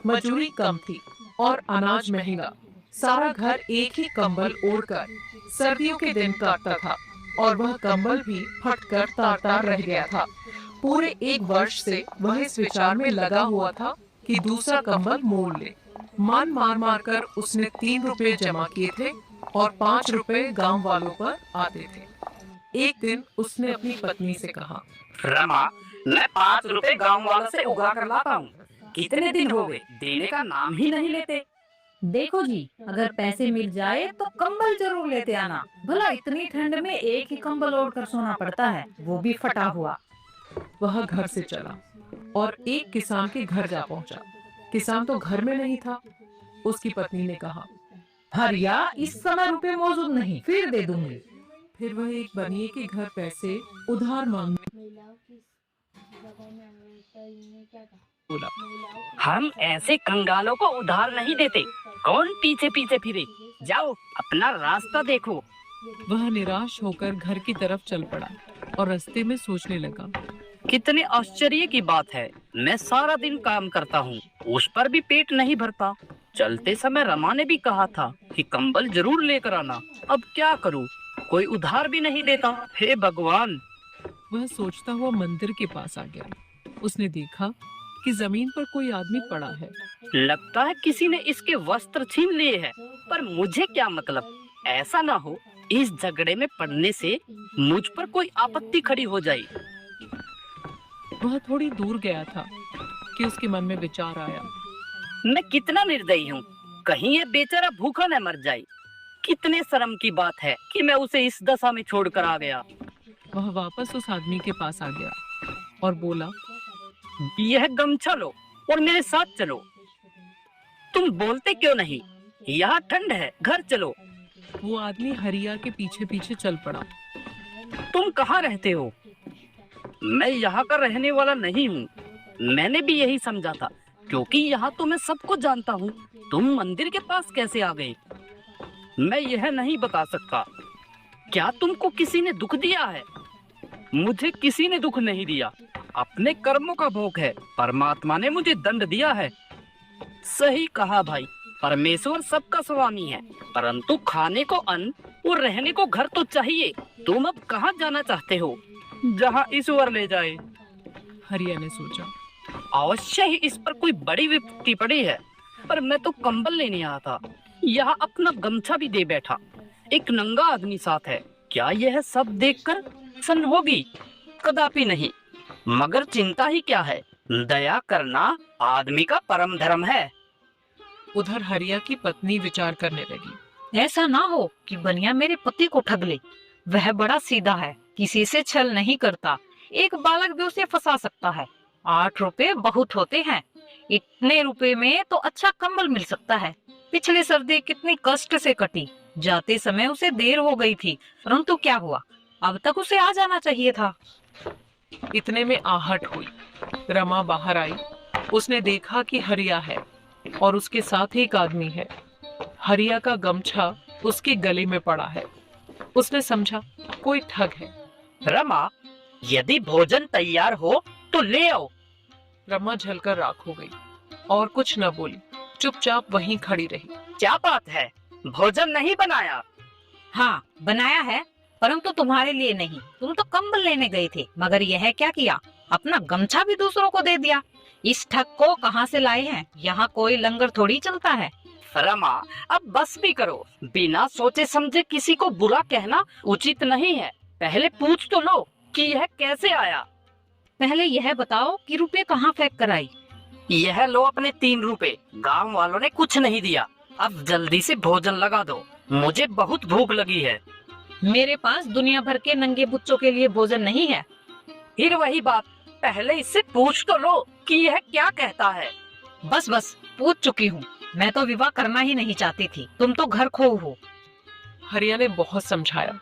मजूरी कम थी और अनाज महंगा। सारा घर एक ही कंबल ओढ़कर सर्दियों के दिन काटता था और वह कंबल भी फटकर तार-तार रह गया था। पूरे एक वर्ष से वह इस विचार में लगा हुआ था कि दूसरा कंबल मोल ले। मन मार मार कर उसने 3 रुपए जमा किए थे और 5 रुपए गांव वालों पर आते थे। एक दिन उसने अपनी पत्नी से कहा, रमा, मैं 5 रुपए गांव वालों से उगा कर लाता हूँ। कितने दिन हो गए, देने का नाम ही नहीं लेते। देखो जी, अगर पैसे मिल जाए तो कंबल जरूर लेते आना। भला इतनी ठंड में एक ही कंबल ओढ़ कर सोना पड़ता है, वो भी फटा हुआ। वह घर से चला और एक किसान के घर जा पहुंचा। किसान तो घर में नहीं था। उसकी पत्नी ने कहा, हरिया, इस समय रुपए मौजूद नहीं, फिर दे दूंगी। फिर वह एक बनिए के घर पैसे उधार मांगने बोला। हम ऐसे कंगालों को उधार नहीं देते। कौन पीछे पीछे फिरे? जाओ अपना रास्ता देखो। वह निराश होकर घर की तरफ चल पड़ा और रास्ते में सोचने लगा, कितने आश्चर्य की बात है, मैं सारा दिन काम करता हूँ, उस पर भी पेट नहीं भरता। चलते समय रमा ने भी कहा था कि कंबल जरूर लेकर आना। अब क्या करूँ, कोई उधार भी नहीं देता। हे भगवान। वह सोचता हुआ मंदिर के पास आ गया। उसने देखा कि जमीन पर कोई आदमी पड़ा है। लगता है किसी ने इसके वस्त्र छीन लिए हैं, पर मुझे क्या मतलब। ऐसा ना हो इस झगड़े में पड़ने से मुझ पर कोई आपत्ति खड़ी हो जाए। वह थोड़ी दूर गया था कि उसके मन में विचार आया, मैं कितना निर्दयी हूँ, कहीं ये बेचारा भूखा न मर जाए। कितने शर्म की बात है कि मैं उसे इस दशा में छोड़कर आ गया। वह वापस उस आदमी के पास आ गया और बोला, यह गमछा लो और मेरे साथ चलो। तुम बोलते क्यों नहीं? यहाँ ठंड है, घर चलो। वो आदमी हरिया के पीछे पीछे चल पड़ा। तुम कहाँ रहते हो? मैं यहाँ का रहने वाला नहीं हूँ। मैंने भी यही समझा था, क्योंकि यहाँ तो मैं सबको जानता हूँ। तुम मंदिर के पास कैसे आ गए? मैं यह नहीं बता सकता। क्या तुमको किसी ने दुख दिया है? मुझे किसी ने दुख नहीं दिया। अपने कर्मों का भोग है। परमात्मा ने मुझे दंड दिया है। सही कहा भाई, परमेश्वर सबका स्वामी है, परंतु खाने को अन्न और रहने को घर तो चाहिए। तुम अब कहाँ जाना चाहते हो? जहाँ ईश्वर ले जाए। हरिया ने सोचा, अवश्य ही इस पर कोई बड़ी विपत्ति पड़ी है, पर मैं तो कंबल लेने आया था। यहाँ अपना गमछा भी दे बैठा। एक नंगा आदमी साथ है। क्या यह सब देखकर प्रसन्न होगी? कदापि नहीं। मगर चिंता ही क्या है, दया करना आदमी का परम धर्म है। उधर हरिया की पत्नी विचार करने लगी, ऐसा ना हो कि बनिया मेरे पति को ठग ले। वह बड़ा सीधा है, किसी से छल नहीं करता। एक बालक भी उसे फंसा सकता है। 8 रुपए बहुत होते हैं। इतने रुपए में तो अच्छा कंबल मिल सकता है। पिछली सर्दी कितनी कष्ट से कटी। जाते समय उसे देर हो गई थी, परंतु क्या हुआ, अब तक उसे आ जाना चाहिए था। इतने में आहट हुई। रमा बाहर आई। उसने देखा कि हरिया है और उसके साथ एक आदमी है। हरिया का गमछा उसके गले में पड़ा है। उसने समझा कोई ठग है। रमा, यदि भोजन तैयार हो तो ले आओ। रमा झलकर राख हो गई और कुछ न बोली, चुपचाप वहीं खड़ी रही। क्या बात है, भोजन नहीं बनाया? हाँ, बनाया है, परंतु तुम्हारे लिए नहीं। तुम तो कंबल लेने गए थे, मगर यह क्या किया, अपना गमछा भी दूसरों को दे दिया। इस ठग को कहाँ से लाए हैं? यहाँ कोई लंगर थोड़ी चलता है। रमा, अब बस भी करो। बिना सोचे समझे किसी को बुरा कहना उचित नहीं है। पहले पूछ तो लो कि यह कैसे आया। पहले यह बताओ कि रुपए कहाँ फेंक कर आई? यह लो अपने 3 रुपए। गांव वालों ने कुछ नहीं दिया। अब जल्दी से भोजन लगा दो, मुझे बहुत भूख लगी है। मेरे पास दुनिया भर के नंगे बच्चों के लिए भोजन नहीं है। फिर वही बात, पहले इससे पूछ तो लो कि यह क्या कहता है। बस बस, पूछ चुकी हूँ। मैं तो विवाह करना ही नहीं चाहती थी, तुम तो घर खो हो। हरिया ने बहुत समझाया,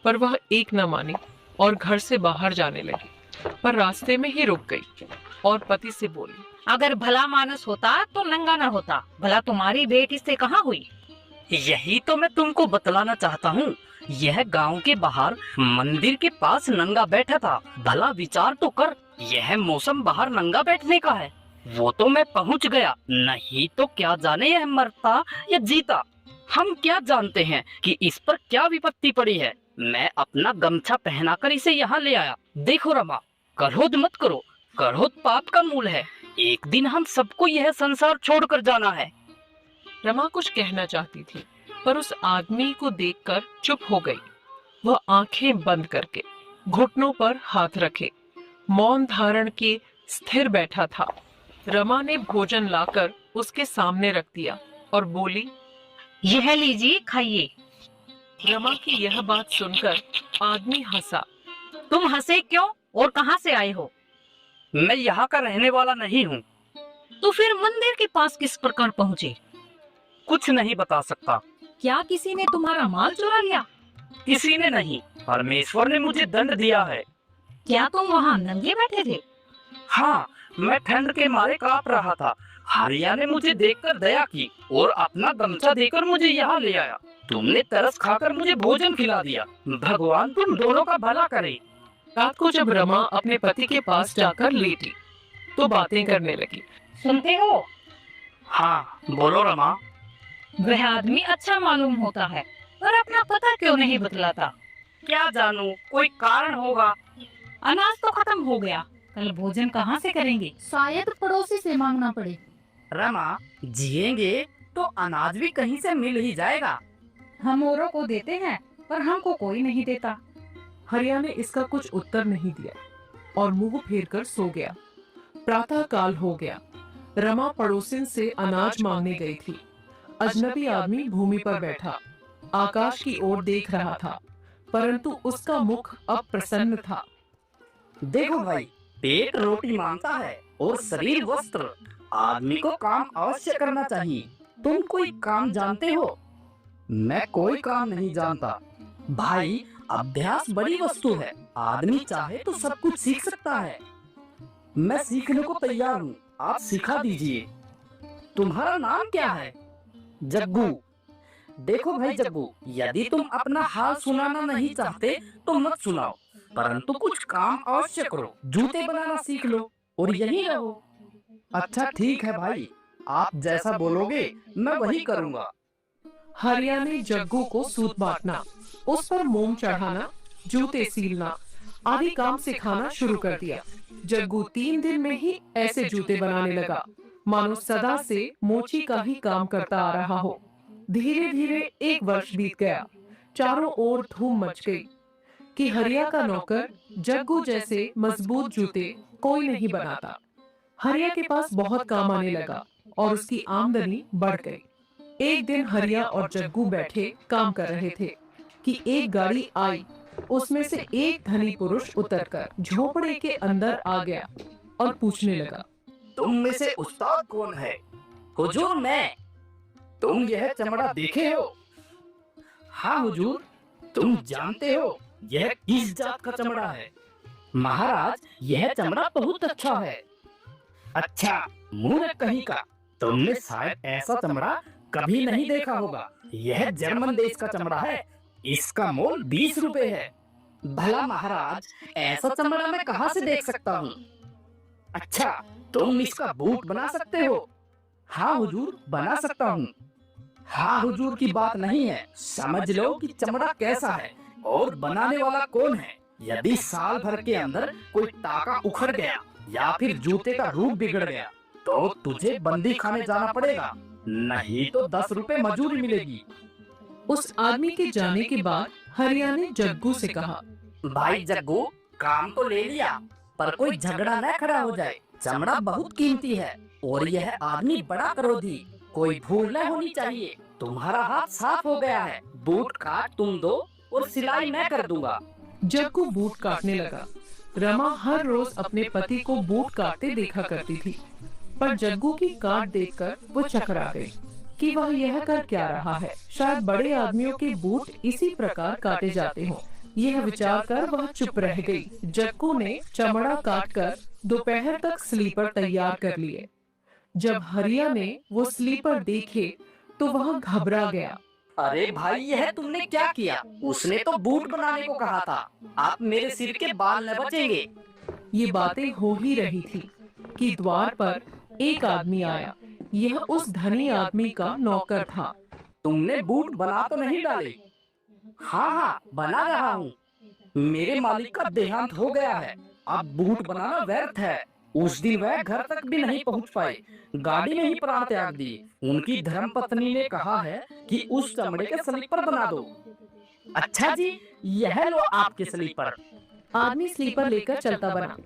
पर वह एक न मानी और घर से बाहर जाने लगी। पर रास्ते में ही रुक गई और पति से बोली, अगर भला मानस होता तो नंगा न होता। भला तुम्हारी भेंट इससे कहाँ हुई? यही तो मैं तुमको बतलाना चाहता हूँ। यह गांव के बाहर मंदिर के पास नंगा बैठा था। भला विचार तो कर, यह मौसम बाहर नंगा बैठने का है। वो तो मैं पहुंच गया, नहीं तो क्या जाने यह मरता या जीता। हम क्या जानते हैं कि इस पर क्या विपत्ति पड़ी है। मैं अपना गमछा पहनाकर इसे यहाँ ले आया। देखो रमा, क्रोध मत करो, क्रोध पाप का मूल है। एक दिन हम सबको यह संसार छोड़कर जाना है। रमा कुछ कहना चाहती थी, पर उस आदमी को देखकर चुप हो गई। वह आंखें बंद करके घुटनों पर हाथ रखे मौन धारण के स्थिर बैठा था। रमा ने भोजन लाकर उसके सामने रख दिया और बोली, यह लीजिए, खाइए। रमा की यह बात सुनकर आदमी हंसा। तुम हंसे क्यों और कहाँ से आए हो? मैं यहाँ का रहने वाला नहीं हूँ। तो फिर मंदिर के पास किस प्रकार पहुँचे? कुछ नहीं बता सकता। क्या किसी ने तुम्हारा माल चुरा लिया? किसी ने नहीं, परमेश्वर ने मुझे दंड दिया है। क्या तुम वहाँ नंगे बैठे थे? हाँ, मैं ठंड के मारे कांप रहा था। हरिया ने मुझे देखकर दया की और अपना गमछा देकर मुझे यहाँ ले आया। तुमने तरस खाकर मुझे भोजन खिला दिया। भगवान तुम दोनों का भला करे। रात को जब रमा अपने पति के पास जाकर लेटी तो बातें करने लगी। सुनते हो? हाँ, बोलो रमा। वह आदमी अच्छा मालूम होता है, पर अपना पता क्यों नहीं बतलाता? क्या जानूं, कोई कारण होगा। अनाज तो खत्म हो गया, कल भोजन कहाँ से करेंगे? शायद पड़ोसी से मांगना पड़े। रमा, जिएंगे तो अनाज भी कहीं से मिल ही जाएगा। हम औरों को देते हैं, पर हमको कोई नहीं देता। हरिया ने इसका कुछ उत्तर नहीं दिया और मुंह फेर कर सो गया। प्रातः काल हो गया। रमा पड़ोसिन से अनाज मांगने गई थी। अजनबी आदमी भूमि पर बैठा आकाश की ओर देख रहा था, परंतु उसका मुख अब प्रसन्न था। देखो भाई, पेट रोटी मांगता है और शरीर वस्त्र। आदमी को काम अवश्य करना चाहिए। तुम कोई काम जानते हो? मैं कोई काम नहीं जानता। भाई, अभ्यास बड़ी वस्तु है। आदमी चाहे तो सब कुछ सीख सकता है। मैं सीखने को तैयार हूँ, आप सिखा दीजिए। तुम्हारा नाम क्या है? जग्गू। देखो भाई जग्गू, यदि तुम अपना हाल सुनाना नहीं चाहते तो मत सुनाओ, परंतु कुछ काम अवश्य करो। जूते बनाना सीख लो और यहीं रहो। अच्छा ठीक है भाई, आप जैसा बोलोगे मैं वही करूँगा। हरिया ने जग्गू को सूत बांटना, उस पर मोम चढ़ाना, जूते सीलना आदि काम सिखाना शुरू कर दिया। जग्गू 3 दिन में ही ऐसे जूते बनाने लगा मानो सदा से मोची का ही काम करता आ रहा हो। धीरे धीरे 1 वर्ष बीत गया। चारों ओर धूम मच गई कि हरिया का नौकर जग्गू जैसे मजबूत जूते कोई नहीं बनाता। हरिया के पास बहुत काम आने लगा और उसकी आमदनी बढ़ गई। एक दिन हरिया और जग्गू बैठे काम कर रहे थे कि एक गाड़ी आई। उसमें से एक धनी पुरुष उतरकर झोपड़े के अंदर आ गया और पूछने लगा, तुम में से उस्ताद कौन है? हुजूर, मैं। तुम यह चमड़ा देखे हो? हाँ हुजूर। तुम जानते हो यह किस जात का चमड़ा है? महाराज, यह चमड़ा बहुत अच्छा है। अच्छा, मूर्ख कहीं का। तुमने शायद ऐसा चमड़ा कभी नहीं देखा होगा। यह जर्मन देश का चमड़ा है। इसका मोल 20 रुपए है। भला महाराज, ऐसा चमड़ा मैं कहाँ से देख सकता हूँ? अच्छा, तुम इसका बूट बना सकते हो? हाँ हुजूर, बना सकता हूँ। हाँ हुजूर की बात नहीं है, समझ लो कि चमड़ा कैसा है और बनाने वाला कौन है। यदि साल भर के अंदर कोई टाका उखड़ गया या फिर जूते का रूप बिगड़ गया तो तुझे बंदी खाने जाना पड़ेगा, नहीं तो 10 रुपए मजूरी मिलेगी। उस आदमी के जाने के बाद हरिया ने जग्गू से कहा, भाई जग्गू, काम तो ले लिया, पर कोई झगड़ा न खड़ा हो जाए। चमड़ा बहुत कीमती है और यह आदमी बड़ा क्रोधी। कोई भूल न होनी चाहिए। तुम्हारा हाथ साफ हो गया है। बूट काट तुम दो और सिलाई मैं कर दूंगा। जग्गू बूट काटने लगा। रमा हर रोज अपने पति को बूट काटते देखा करती थी, पर जग्गू की काट देखकर वो चकरा गई कि वह यह कर क्या रहा है। शायद बड़े आदमियों के बूट इसी प्रकार काटे जाते हों। यह विचार कर वह चुप रह गई। जग्गू ने चमड़ा काटकर दोपहर तक स्लीपर तैयार कर लिए। जब हरिया ने वो स्लीपर देखे तो वह घबरा गया। अरे भाई, यह तुमने क्या किया? उसने तो बूट बनाने को कहा था। आप मेरे सिर के बाल न बचेंगे। ये बातें हो ही रही थी कि द्वार पर एक आदमी आया। यह उस धनी आदमी का नौकर था। तुमने बूट बना तो नहीं डाले? हाँ हाँ, बना रहा हूँ। मेरे मालिक का देहांत हो गया है, अब बूट बनाना व्यर्थ है। उस दिन वह घर तक भी नहीं पहुँच पाए, गाड़ी में ही प्राण त्याग दिए। उनकी धर्मपत्नी ने कहा है कि उस चमड़े के स्लीपर बना दो। अच्छा जी, यह लो आपके स्लीपर। आदमी स्लीपर लेकर चलता बना।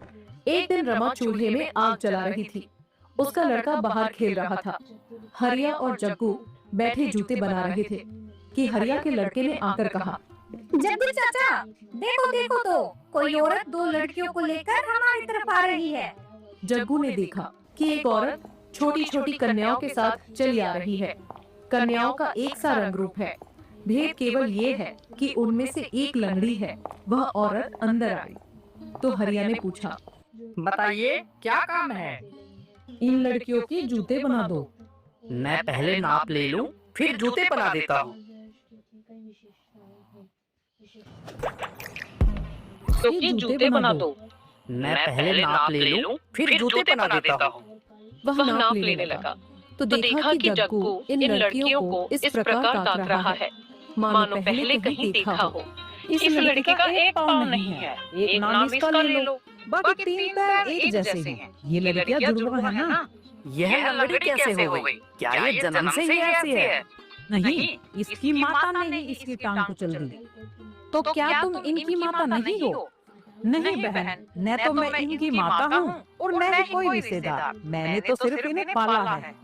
एक दिन रमा चूल्हे में आग जला रही थी। उसका लड़का बाहर खेल रहा था। हरिया और जग्गू बैठे जूते बना रहे थे कि हरिया के लड़के ने आकर कहा, जग्गू चाचा, देखो देखो तो कोई औरत दो लड़कियों को लेकर हमारी तरफ आ रही है। जग्गू ने देखा कि एक औरत छोटी छोटी कन्याओं के साथ चली आ रही है। कन्याओं का एक सा रंग रूप है। भेद केवल ये है कि उनमें से एक लंगड़ी है। वह औरत अंदर आई तो हरिया ने पूछा, बताइए क्या काम है? इन लड़कियों के जूते बना दो। मैं पहले नाप ले लूं, फिर जूते बना देता हूँ। ये जूते बना दो। मैं पहले नाप ले लूं, फिर जूते बना देता हूँ। वह नाप लेने लगा तो देखा कि जग्गू इन लड़कियों को इस प्रकार ताक रहा है मानो पहले कहीं देखा हो। इस लड़की का एक पाँव नहीं है, एक नाम इसका ले लो, बाकी तीन पैर एक जैसे हैं। ये लड़कियां जुड़वा है ना? यह लंगड़ी कैसे हो गई? क्या ये जन्म से ही ऐसी है? नहीं, इसकी माता ने ही इसकी टांग कुचल दी। तो क्या तुम इनकी माता नहीं हो? नहीं बहन, न तो मैं इनकी माता हूँ और न ही कोई रिश्तेदार। मैंने तो सिर्फ इन्हें पाला है।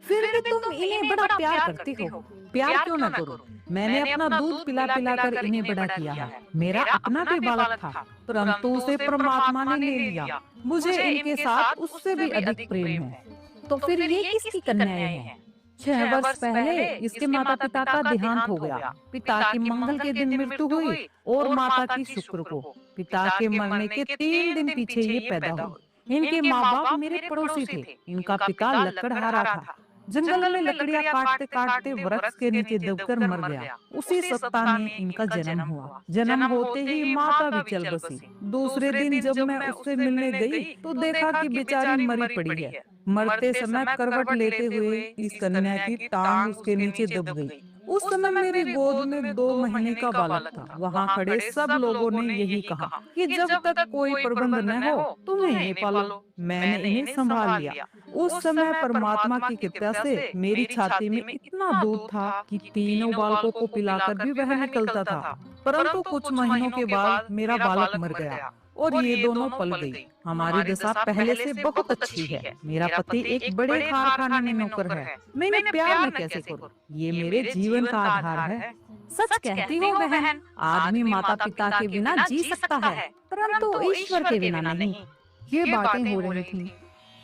फिर भी तुम इन्हें बड़ा प्यार करती हो। प्यार क्यों न करो? मैंने अपना दूध पिला पिला कर इन्हें बड़ा किया है। मेरा अपना भी बालक था, परंतु उसे परमात्मा ने ले लिया। मुझे इनके साथ उससे भी अधिक प्रेम है। तो फिर ये किसकी कन्याएं हैं? 6 वर्ष पहले इसके माता पिता का देहांत हो गया। पिता की मंगल के दिन मृत्यु हुई और माता की शुक्र को। पिता के मरने के 3 दिन पीछे ये पैदा हुए। इनके माँ बाप मेरे पड़ोसी थे। इनका पिता लकड़हारा था। जंगल में लकड़ियां काटते काटते वृक्ष के नीचे दबकर मर गया। उसी सप्ताह में इनका जन्म हुआ। जन्म होते ही माता भी चल बसी। दूसरे दिन जब मैं उससे मिलने गई तो देखा कि बेचारी मरी पड़ी है। मरते समय करवट लेते हुए इस कन्या की टांग उसके नीचे दब गई। उस समय मेरी गोद में 2 महीने का बालक था। वहाँ खड़े सब लोगों ने यही कहा कि जब तक कोई प्रबंध न हो तुम्हें इन्हें पालो। मैंने इन्हें संभाल लिया। उस समय परमात्मा की कृपा से मेरी छाती में इतना दूध था कि तीनों बालकों को पिलाकर भी वह निकलता था। परंतु कुछ महीनों के बाद मेरा बालक मर गया और ये दोनों पल गई। हमारी दशा पहले से बहुत अच्छी है। मेरा पति एक बड़े कारखाने में नौकर है। मैं इन्हें प्यार में कैसे करूं? ये मेरे जीवन का आधार है। सच कहती हो बहन, आदमी माता पिता के बिना जी सकता है, परंतु ईश्वर के बिना नहीं। ये बातें हो रही थी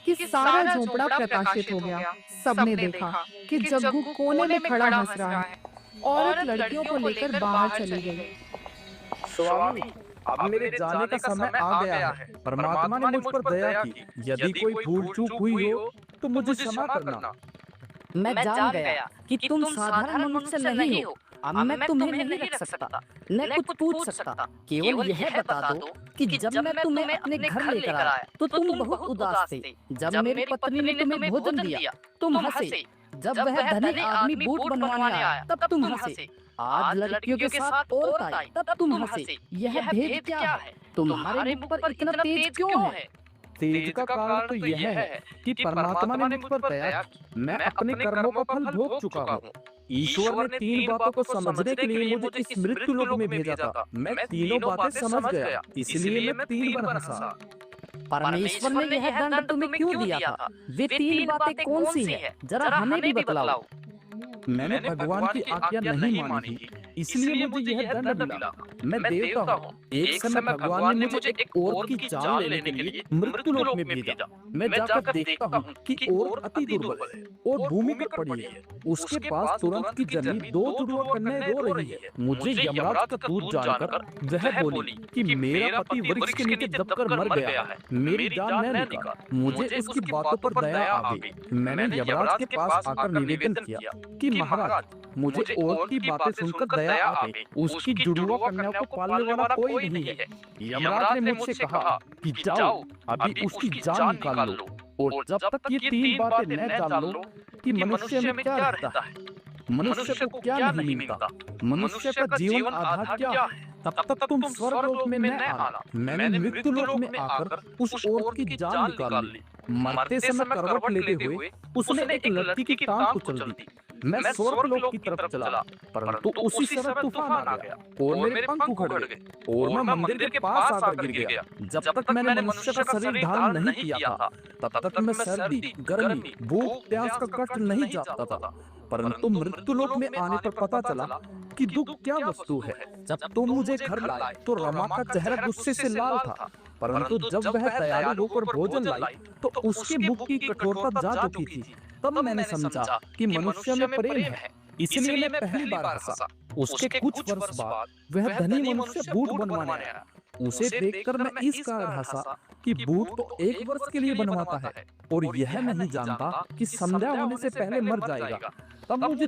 कि सारा झोपड़ा प्रकाशित हो गया। सबने देखा कि जग्गू कोने में खड़ा हंस रहा है। औरत लड़कियों को लेकर बाहर चली गई। स्वामी, अब मेरे जाने का समय आ गया है। परमात्मा ने मुझ पर दया की। यदि कोई भूल चूक हुई हो तो मुझे क्षमा करना। मैं जान गया कि तुम साधारण मनुष्य नहीं हो। अब मैं तुम्हें नहीं रख सकता, न कुछ पूछ सकता। केवल यह बता दो कि जब मैं तुम्हें अपने घर लेकर आया तो तुम बहुत उदास थे। जब मेरी पत्नी ने तुम्हें भोजन दिया तुम हंसे। जब वह धनी आदमी बूट बनवाने आया तब तुम हंसे। आज लड़कियों के साथ औरत आई तब तुम हंसे। यह भेद क्या है? तुम्हारे मुख पर इतना तेज क्यों है? तेज का कारण तो यह है कि परमात्मा ने मुझ पर दया की। मैं अपने कर्मों का फल भोग चुका हूँ। ईश्वर ने 3 बातों को समझने के लिए मुझे इस मृत्यु लोक में भेजा था। मैं तीनों बातें समझ गया, इसलिए मैं 3 बार हंसा। परमेश्वर ने यह दंड तुम्हें क्यों दिया था? वे 3 बातें कौन सी है? जरा हमें भी बतलाओ। मैंने भगवान की आज्ञा नहीं मानी थी, इसलिए मुझे यह दंड मिला। मैं देवता हूँ। एक समय भगवान ने मुझे एक औरत की जान लेने के लिए मृत्यु लोक में भेजा। मैं जाकर देखता हूँ कि औरत अति दुर्बल है और भूमि पर पड़ी है। उसके पास तुरंत की जन्मी 2 जुड़वा कन्याएं रो रही है। मुझे यमराज का दूत जानकर वह बोली कि मेरा पति वृक्ष के नीचे दबकर मर गया है, मेरी जान न निकाल। मुझे उसकी बातों पर दया आ गई। मैंने यमराज के पास आकर निवेदन किया कि महाराज, मुझे औरत की बातें सुनकर दया आ गई। उसकी जुड़वा कन्याओं को पालने वाला कोई नहीं है। यमराज ने मुझसे कहा कि जाओ, अभी उसकी जान निकाल लो। और जब तक ये तीन बातें न जान लो कि मनुष्य में क्या रहता है, मनुष्य को क्या नहीं मिलता, मनुष्य का जीवन आधार क्या है, तब तक तुम स्वर्गलोक में न आना। मैंने मृत्युलोक में आकर उस औरत की जान निकाल ली। मरते समय करवट लेते हुए उसने एक लड़की की टांग कुचल दी। मैं स्वर्गलोक की तरफ चला, परंतु उसी समय तूफान आ गया और मेरे पंख उखड़ गए और मैं मंदिर के पास आकर गिर गया। जब तक मैंने मनुष्य का शरीर धारण नहीं किया था, तब तक मैं सर्दी, गर्मी, भूख, प्यास का कष्ट नहीं जानता था। परंतु मृत्युलोक में आने पर पता चला कि दुख क्या वस्तु है। जब तुम मुझे घर लाए तो रमा का चेहरा गुस्से से लाल था, परंतु जब वह दयालु होकर भोजन लाई तो उसके मुख की कठोरता जा चुकी थी। तब मैंने समझा कि मनुष्य में प्रेम है, इसलिए मैं पहली बार हंसा। उसके कुछ वर्ष बाद वह धनी मनुष्य बूट बनवाने आया। उसे देखकर मैं इस कारण हंसा कि बूट तो 1 वर्ष के लिए बनवाता है और यह नहीं जानता कि संध्या होने से पहले मर जाएगा। तब मुझे